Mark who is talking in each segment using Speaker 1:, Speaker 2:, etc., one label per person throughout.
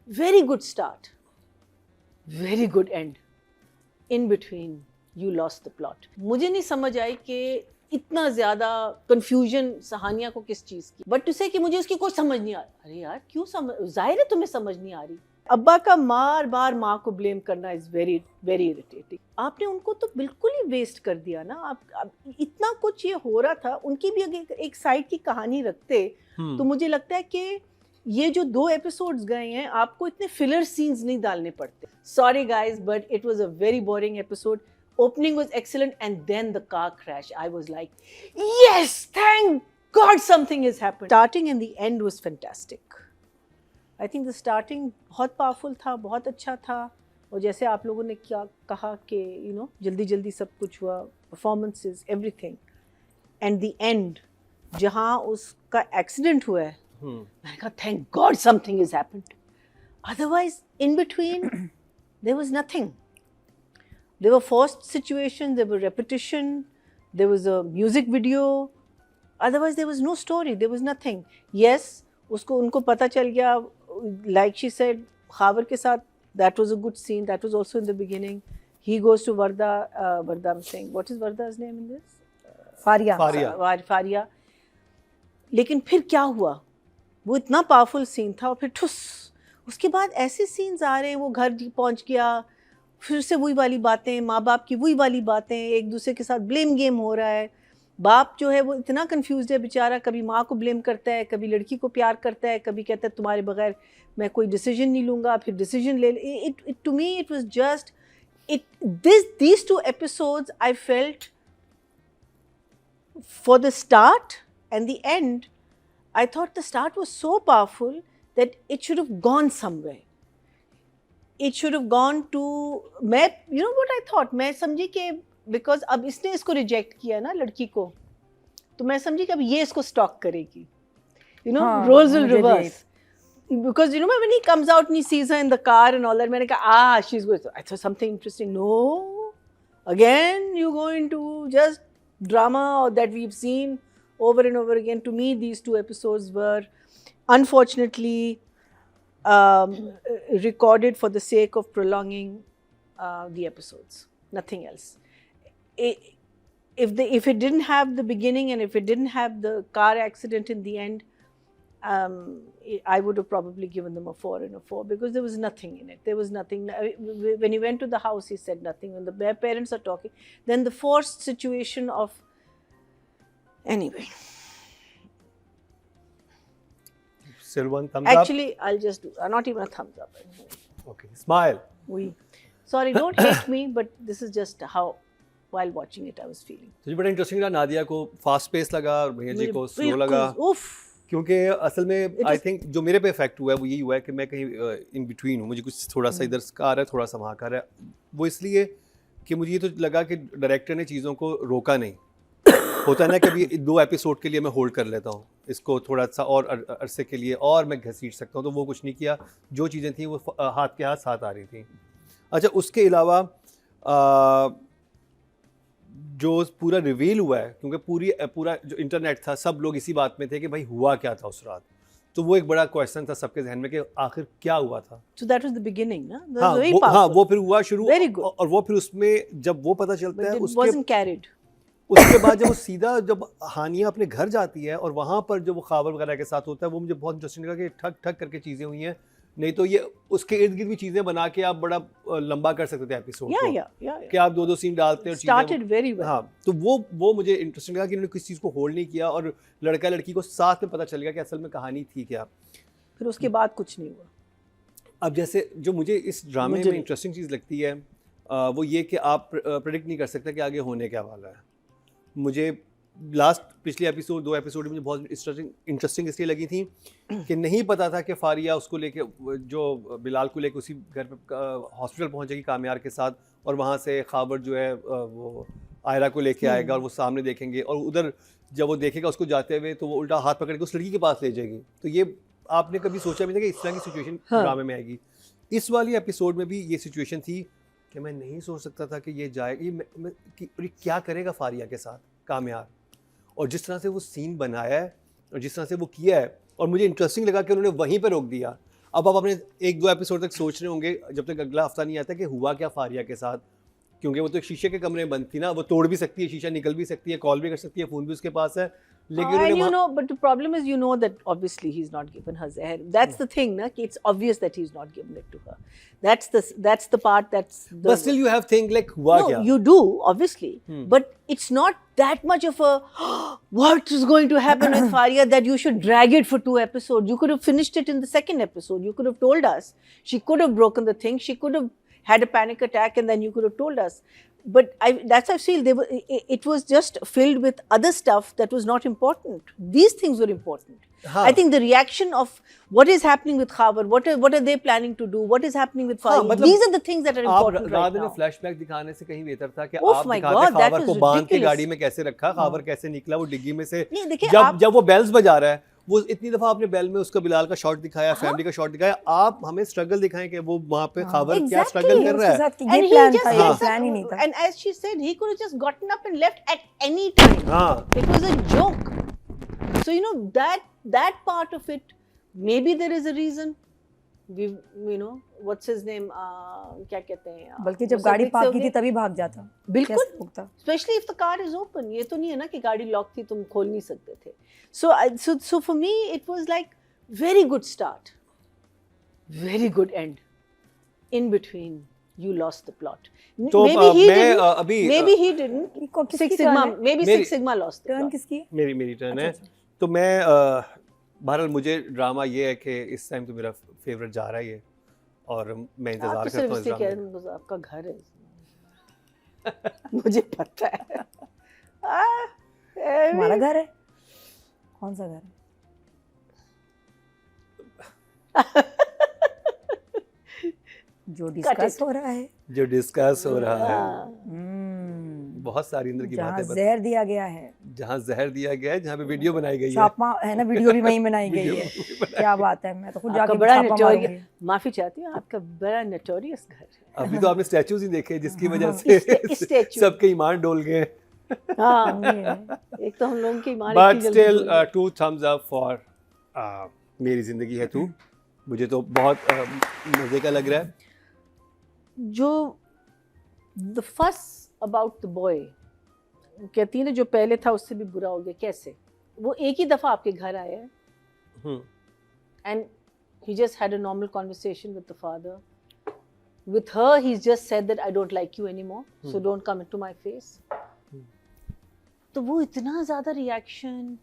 Speaker 1: very good start, very good end. In between you lost the plot. मुझे नहीं समझ आई कि इतना ज़्यादा confusion सहानिया को किस चीज़ की, but to say कि मुझे उसकी कोई समझ नहीं आ रही, अरे यार क्यों समझ, जाहिर है तुम्हें समझ नहीं आ रही। अब्बा का बार बार माँ को ब्लेम करना इज़ वेरी वेरी इरिटेटिंग। आपने उनको तो बिल्कुल ही वेस्ट कर दिया ना। आप इतना कुछ ये हो रहा था, उनकी भी अगर एक साइड की कहानी रखते तो मुझे लगता है कि ये जो 2 एपिसोड्स गए हैं, आपको इतने फिलर सीन्स नहीं डालने पड़ते। Sorry guys, but it was a very boring episode. Opening was excellent, and then the car crash. I was like, yes, thank God something has happened. Starting and the end was fantastic. I think the starting बहुत powerful था, बहुत अच्छा था, और जैसे आप लोगों ने क्या कहा कि जल्दी जल्दी सब कुछ हुआ, performances, everything. And the end, जहाँ उसका accident हुआ है, मैंने कहा thank God something has happened. Otherwise, in between, there was nothing. There were forced situations, there were repetition, there was a music video. Otherwise, there was no story, there was nothing. Yes, उनको पता चल गया, like she said, Khabar के साथ, that was a good scene, that was also in the beginning. He goes to Varda, I'm saying, what is Varda's name in this? Faria. लेकिन फिर क्या हुआ? वो इतना पावरफुल सीन था, और फिर ठुस, उसके बाद ऐसे सीन्स आ रहे हैं, वो घर पहुंच गया, फिर से वही वाली बातें, माँ बाप की वही वाली बातें, एक दूसरे के साथ ब्लेम गेम हो रहा है। बाप जो है वो इतना कंफ्यूज है बेचारा, कभी माँ को ब्लेम करता है, कभी लड़की को प्यार करता है, कभी कहता है तुम्हारे बगैर मैं कोई डिसीजन नहीं लूँगा, फिर डिसीजन ले। It to me it was just these 2 episodes I felt, for the start and the end, I thought the start was so powerful that it should have gone somewhere. It should have gone to, मैं, you know what I thought, मैं समझी कि because अब इसने इसको reject किया ना लड़की को, तो मैं समझी कि अब ये इसको stalk करेगी, roles will reverse. Because when he comes out and he sees her in the car and all that, मैंने कहा she's going, I thought something interesting. No, again you go into just drama that we've seen over and over again. To me, these 2 episodes were unfortunately recorded for the sake of prolonging the episodes, nothing else. If it didn't have the beginning, and if it didn't have the car accident in the end, I would have probably given them a 4 and a 4, because there was nothing in it. There was nothing. When he went to the house, he said nothing. When the parents are talking, then the forced situation of, anyway.
Speaker 2: Still one thumbs up?
Speaker 1: Actually, I'll just do, not even a thumbs up.
Speaker 2: Okay, smile.
Speaker 1: Sorry, don't hate me, but this is just how, while watching it, I was feeling.
Speaker 2: तो बड़ा interesting लगा, नादिया को fast pace लगा और भैया जी को slow लगा, क्योंकि असल में आई थिंक जो मेरे पे इफेक्ट हुआ है वो यही हुआ है कि मैं कहीं इन बिटवीन हूँ, मुझे कुछ थोड़ा सा इधर का आ रहा है, थोड़ा सा वहाँ का आ रहा है। वो इसलिए कि मुझे ये तो लगा कि डायरेक्टर ने चीज़ों को रोका नहीं, होता है ना कि अभी 2 एपिसोड के लिए मैं होल्ड कर लेता हूँ इसको थोड़ा सा और अरसे के लिए, और मैं घसीट सकता हूँ, तो वो कुछ नहीं किया। जो चीज़ें थी वो हाथ के हाथ साथ आ रही थी। अच्छा, उसके अलावा जो पूरा रिवील हुआ है, क्योंकि पूरा जो इंटरनेट था, सब लोग इसी बात में थे कि भाई हुआ क्या था उस रात, तो वो एक बड़ा क्वेश्चन था सबके जहन में कि आखिर क्या हुआ था।
Speaker 1: So that was the beginning, ना?
Speaker 2: वो फिर हुआ शुरू, और वो फिर उसमें जब वो पता चलता है उसके बाद जब वो सीधा जब हानिया अपने घर जाती है और वहाँ पर जो वो ख़ाबर वगैरह के साथ होता है, वो मुझे बहुत इंटरेस्टिंग लगा कि ठक ठक करके चीज़ें हुई हैं। नहीं तो ये उसके इर्द गिर्द भी चीज़ें बना के आप बड़ा लंबा कर सकते थे एपिसोड को, कि आप 2-2 सीन डालते हैं और हाँ, तो वो मुझे इंटरेस्टिंग लगा कि उन्होंने किसी चीज़ को होल्ड नहीं किया और लड़का लड़की को साथ में पता चल गया कि असल में कहानी थी क्या।
Speaker 1: फिर उसके बाद कुछ नहीं हुआ।
Speaker 2: अब जैसे जो मुझे इस ड्रामे में इंटरेस्टिंग चीज़ लगती है वो ये कि आप प्रेडिक्ट नहीं कर सकते कि आगे होने क्या वाला है। मुझे पिछले 2 एपिसोड मुझे बहुत इंटरेस्टिंग इसलिए लगी थी कि नहीं पता था कि फारिया उसको लेके, जो बिलाल को लेके उसी घर पे हॉस्पिटल पहुंचेगी कामयार के साथ, और वहाँ से ख़ाबर जो है वो आयरा को लेके आएगा और वो सामने देखेंगे, और उधर जब वो देखेगा उसको जाते हुए तो वो उल्टा हाथ पकड़ के उस लड़की के पास ले जाएगी। तो ये आपने कभी सोचा भी नहीं कि इस तरह की सिचुएशन ड्रामे में आएगी। इस वाली एपिसोड में भी ये सिचुएशन थी कि मैं नहीं सोच सकता था कि ये जाएगा, ये क्या करेगा फारिया के साथ कामयार, और जिस तरह से वो सीन बनाया है और जिस तरह से वो किया है, और मुझे इंटरेस्टिंग लगा कि उन्होंने वहीं पर रोक दिया अब आप अपने 1-2 एपिसोड तक सोच रहे होंगे जब तक अगला हफ्ता नहीं आता कि हुआ क्या फारिया के साथ, क्योंकि वो तो एक शीशे के कमरे में बंद थी ना, वो तोड़ भी सकती है शीशा, निकल भी सकती है, कॉल भी कर सकती है, फोन भी उसके पास है, लेकिन
Speaker 1: And
Speaker 2: उन्होंने
Speaker 1: you know, but the problem is, you know that obviously he's not given her Zahar. That's the thing, na? Ki it's obvious that he's not given it to her. That's the part that's.
Speaker 2: but still you have think like हुआ
Speaker 1: No,
Speaker 2: क्या?
Speaker 1: you do obviously, but it's not that much of a what is going to happen with Faria that you should drag it for 2 episodes. You could have finished it in the second episode. You could have told us. She could have broken the thing. She could have had a panic attack, and then you could have told us. But that's how I feel. It was just filled with other stuff that was not important. These things were important.
Speaker 2: हाँ.
Speaker 1: I think the reaction of what is happening with Khabar, what are they planning to do, what is happening with Faria,
Speaker 2: मतलब
Speaker 1: these are the things that are important
Speaker 2: आप
Speaker 1: right
Speaker 2: रात में
Speaker 1: now.
Speaker 2: Flashback दिखाने से कहीं बेहतर था कि
Speaker 1: Oh
Speaker 2: आप
Speaker 1: my
Speaker 2: दिखाते
Speaker 1: God, that
Speaker 2: खाबर को
Speaker 1: was
Speaker 2: बांध के
Speaker 1: ridiculous.
Speaker 2: गाड़ी में कैसे रखा, खाबर कैसे निकला वो डिग्गी में से,
Speaker 1: नहीं, देखिए,
Speaker 2: जब वो बेल्स बजा रहा है, वो इतनी दफा आपने बेल में उसका बिलाल का शॉट दिखाया, फैमिली का शॉट दिखाया, आप हमें स्ट्रगल दिखाएं कि वो वहां पे खाबर क्या स्ट्रगल कर रहा है.
Speaker 1: And he
Speaker 3: प्लान
Speaker 1: just
Speaker 3: था,
Speaker 1: said
Speaker 3: ये
Speaker 1: that-
Speaker 3: प्लान ही नहीं था.
Speaker 1: and as she said, he could have just gotten up and left at any time.
Speaker 2: हाँ.
Speaker 1: It was a joke. So you know that part of it, maybe there is a reason. We, you know, what's his name? क्या कहते हैं?
Speaker 3: बल्कि जब गाड़ी park की थी तभी भाग जाता.
Speaker 1: बिल्कुल.
Speaker 3: कैसे भुगता?
Speaker 1: Especially if the car is open. ये तो नहीं है ना कि गाड़ी लॉक थी, तुम खोल नहीं सकते थे. So for me it was like very good start, very good end. In between, you lost the plot.
Speaker 2: तो
Speaker 1: Maybe he
Speaker 2: मैं
Speaker 1: didn't.
Speaker 2: अभी
Speaker 1: Maybe he didn't.
Speaker 3: किसकी
Speaker 1: Six
Speaker 3: turn
Speaker 1: Sigma.
Speaker 3: है?
Speaker 1: Maybe
Speaker 2: मेरी-
Speaker 1: Six Sigma lost the
Speaker 3: turn
Speaker 1: plot.
Speaker 3: किसकी है?
Speaker 2: मेरी turn है.
Speaker 3: अच्छा.
Speaker 2: तो मैं बहरहाल मुझे ड्रामा ये है कि इस टाइम तो मेरा फेवरेट जा रहा है ये, और मैं
Speaker 1: आप
Speaker 2: इंतजार
Speaker 1: तो
Speaker 2: करता
Speaker 1: सिर्फ
Speaker 2: हूँ इस
Speaker 1: इसलिए कह
Speaker 2: ड्रामे
Speaker 1: रहे हैं, आपका घर है. मुझे पता है.
Speaker 3: हमारा घर है. कौन सा घर है? जो डिस्कस हो रहा है.
Speaker 2: जो डिस्कस हो रहा है.
Speaker 3: हम्म.
Speaker 2: बहुत सारी अंदर की
Speaker 3: जहाँ
Speaker 2: बातें
Speaker 3: जहर दिया गया है.
Speaker 2: जहाँ जहर दिया गया है, जहाँ पे वीडियो बनाई गई है.
Speaker 3: छापा है ना, वीडियो भी वहीं बनाई गई
Speaker 2: वीडियो
Speaker 3: है.
Speaker 2: भी बनाई-
Speaker 3: क्या बात है, मैं तो खुद
Speaker 1: आपका
Speaker 3: जाके
Speaker 1: बड़ा
Speaker 3: छापा
Speaker 1: नटोरियस,
Speaker 3: मारूंगी.
Speaker 1: माफी चाहती हूँ, आपका बड़ा नटोरियस घर है.
Speaker 2: अभी तो आपने स्टैचूज ही देखे जिसकी वजह
Speaker 1: इस
Speaker 2: से
Speaker 1: statue.
Speaker 2: सबके ईमान डोल गए.
Speaker 1: हाँ,
Speaker 3: ये
Speaker 1: एक तो हम लोगों की ईमान
Speaker 2: बट
Speaker 1: इतनी जल्दी
Speaker 2: स्टिल
Speaker 1: डूब गई.
Speaker 2: 2 thumbs up फॉर मेरी जिंदगी है तू. मुझे तो बहुत मजे का लग रहा है.
Speaker 1: जो द फस अबाउट द बॉय, कहती है ना, जो पहले था उससे भी बुरा हो गया. कैसे? वो एक ही दफा आपके घर आया है
Speaker 2: हम्म.
Speaker 1: and he just had a normal conversation with the father. With her, he's just said that I don't like you anymore, so don't come into my face. तो वो इतना ज़्यादा रिएक्शन,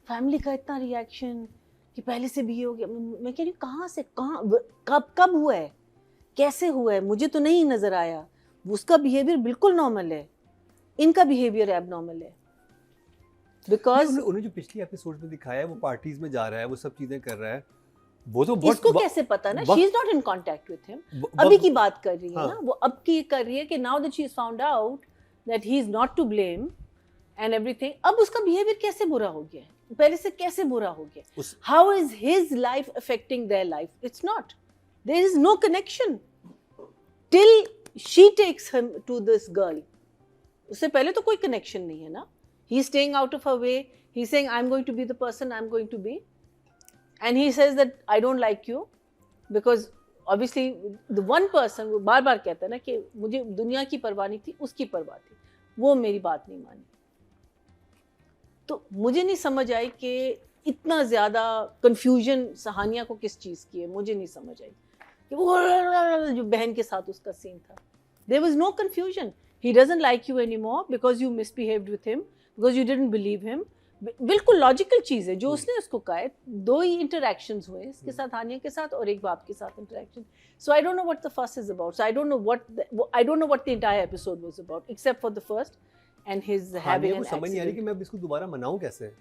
Speaker 1: फैमिली का इतना रिएक्शन कि पहले से भी ये हो गया. मैं कह रही हूँ कहाँ से, कब हुआ है, कैसे हुआ है, मुझे तो नहीं नज़र आया. उसका बिहेवियर बिल्कुल नॉर्मल है, इनका बिहेवियर एबनॉर्मल है. बिकॉज
Speaker 2: उन्होंने जो पिछली एपिसोड में दिखाया है, वो पार्टीज में जा रहा है, वो सब चीजें कर रहा है, वो तो बहुत
Speaker 1: इसको कैसे पता ना, she is not in contact with him. अभी की बात कर रही है
Speaker 2: हाँ.
Speaker 1: ना, वो अब की कर रही है कि now that she is found out that he is not to blame and everything. अब उसका बिहेवियर कैसे बुरा हो गया, पहले से कैसे बुरा हो गया. How is his life affecting their life? It's not. There is no connection till she takes him to this girl. उससे पहले तो कोई कनेक्शन नहीं है ना. He is staying out of her way. He is saying I am going to be the person I am going to be. And he says that I don't like you because obviously the one person वो बार बार कहता है ना कि मुझे दुनिया की परवाह नहीं थी, उसकी परवाह थी, वो मेरी बात नहीं मानी. तो मुझे नहीं समझ आई कि इतना ज़्यादा कंफ्यूजन सहानिया को किस चीज़ की है. मुझे नहीं समझ आई कि वो जो बहन के साथ उसका सीन था. There was no confusion. He doesn't like you anymore because you misbehaved with him, because you didn't believe him. बिल्कुल लॉजिकल चीज़ है जो उसने उसको कहा है. 2 ही इंटरैक्शंस हुए इसके साथ, हानिया के साथ, और एक बाप के साथ interaction. So I don't know what the fuss is about. So I don't know what the entire episode was about except for the first and his having an
Speaker 2: समझ नहीं आ रही कि मैं अब इसको दोबारा मनाऊं कैसे.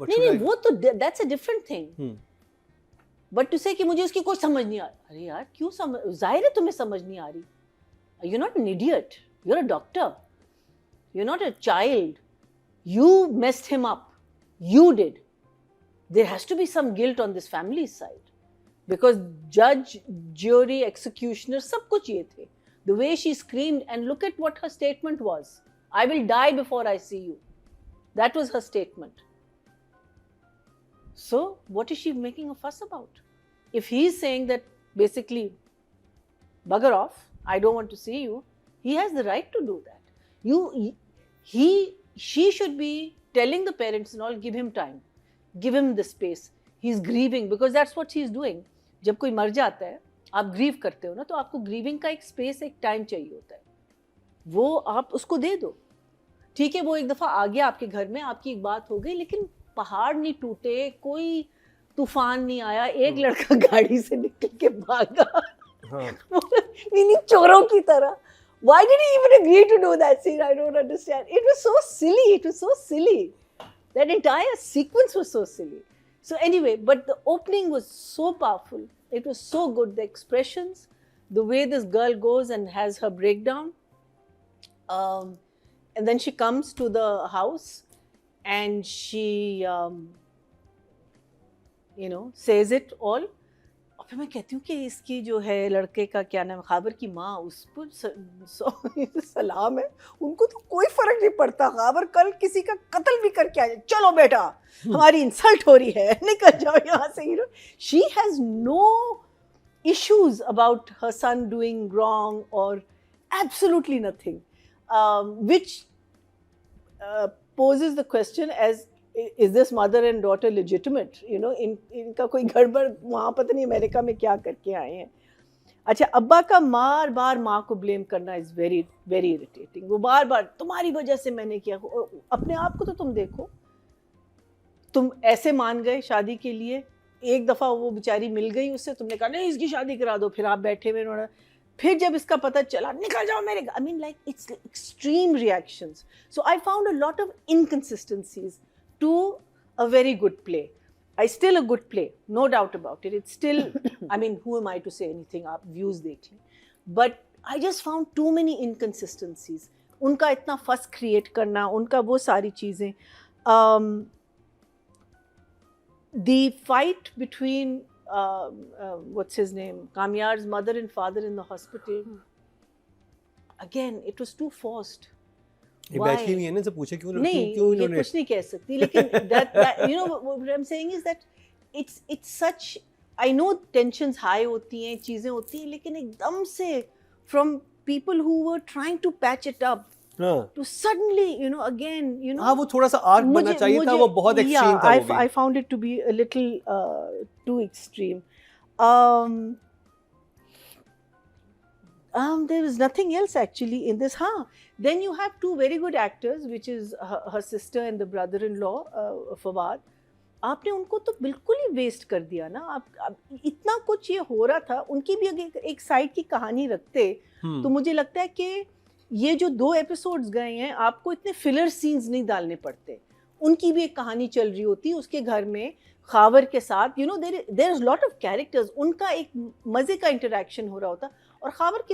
Speaker 1: नहीं, वो तो that's a different thing. But to say कि मुझे उसकी कोई समझ नहीं आ रही. अरे यार, क्यों समझ, जाहिर है तुम्हें समझ नहीं आ रही. You are not an idiot, you are a doctor, you are not a child. You messed him up. You did. There has to be some guilt on this family's side. Because judge, jury, executioner, सब कुछ ये थे. The way she screamed, and look at what her statement was. I will die before I see you. That was her statement. So, what is she making a fuss about? if he's saying that basically bugger off, I don't want to see you, he has the right to do that. She should be telling the parents and all, give him time, give him the space, he's grieving, because that's what he's doing. जब कोई मर जाता है, आप grieve करते हो ना, तो आपको ग्रीविंग का एक स्पेस, एक टाइम चाहिए होता है, वो आप उसको दे दो. ठीक है, वो एक दफ़ा आ गया आपके घर में, आपकी एक बात हो गई, लेकिन पहाड़ नहीं टूटे, कोई तूफान नहीं आया, एक लड़का गाड़ी से निकल के भागा, मीनिंग चोरों की तरह. Why did he even agree to do that scene? I don't understand. It was so silly. It was so silly. That entire sequence was so silly. So anyway, but the opening was so powerful. It was so good. The expressions, the way this girl goes and has her breakdown. And then she comes to the house and she, says it all. और फिर मैं कहती हूँ कि इसकी जो है लड़के का क्या नाम, खाबर की माँ, उस पर सलाम है, उनको तो कोई फर्क नहीं पड़ता. खाबर कल किसी का कत्ल भी करके आ जाए, चलो बेटा हमारी इंसल्ट हो रही है, निकल जाओ यहाँ से. She has no issues about her son doing wrong or absolutely nothing, which poses the question as, is this mother and daughter legitimate? इनका कोई गड़बड़ वहाँ पता नहीं अमेरिका में क्या करके आए हैं. अच्छा, अब्बा का बार बार माँ को ब्लेम करना इज़ वेरी वेरी इरिटेटिंग. वो बार बार तुम्हारी वजह से मैंने किया. अपने आप को तो तुम देखो, तुम ऐसे मान गए शादी के लिए, एक दफ़ा वो बेचारी मिल गई उससे, तुमने कहा नहीं इसकी शादी करा दो, फिर आप बैठे हुए उन्होंने, फिर जब इसका पता चला निकल जाओ मेरे. I mean, like, it's extreme reactions. So I found a lot of inconsistencies to a very good play. Still a good play, no doubt about it. It's still, I mean, who am I to say anything? आप views देख लें. But I just found too many inconsistencies. उनका इतना fuss create करना, उनका वो सारी चीज़ें. The fight between what's his name, Kamyar's mother and father in the hospital. Again, it was too forced.
Speaker 2: बैठी हुई है ना, से पूछे क्यों
Speaker 1: नहीं, ये कुछ नहीं कह सकती, लेकिन that what I'm saying is that it's such, I know tensions high होती हैं, चीज़ें होती हैं, लेकिन एकदम से from people who were trying to patch it up to suddenly, again,
Speaker 2: हाँ, वो थोड़ा सा आर्क बनना चाहिए था, वो बहुत एक्सट्रीम था. वो
Speaker 1: I found it to be a little too extreme. There was nothing else actually in this. Then you have two very good actors, which is her sister and the brother-in-law, Fawad. आपने उनको तो बिल्कुल ही waste कर दिया ना. आप इतना कुछ ये हो रहा था, उनकी भी अगर एक साइड की कहानी रखते तो मुझे लगता है कि ये जो 2 एपिसोड्स गए हैं, आपको इतने फिलर सीन्स नहीं डालने पड़ते. उनकी भी एक कहानी चल रही होती, उसके घर में खावर के साथ, there is lot of characters, उनका एक मज़े का इंटरेक्शन हो रहा होता. और खावर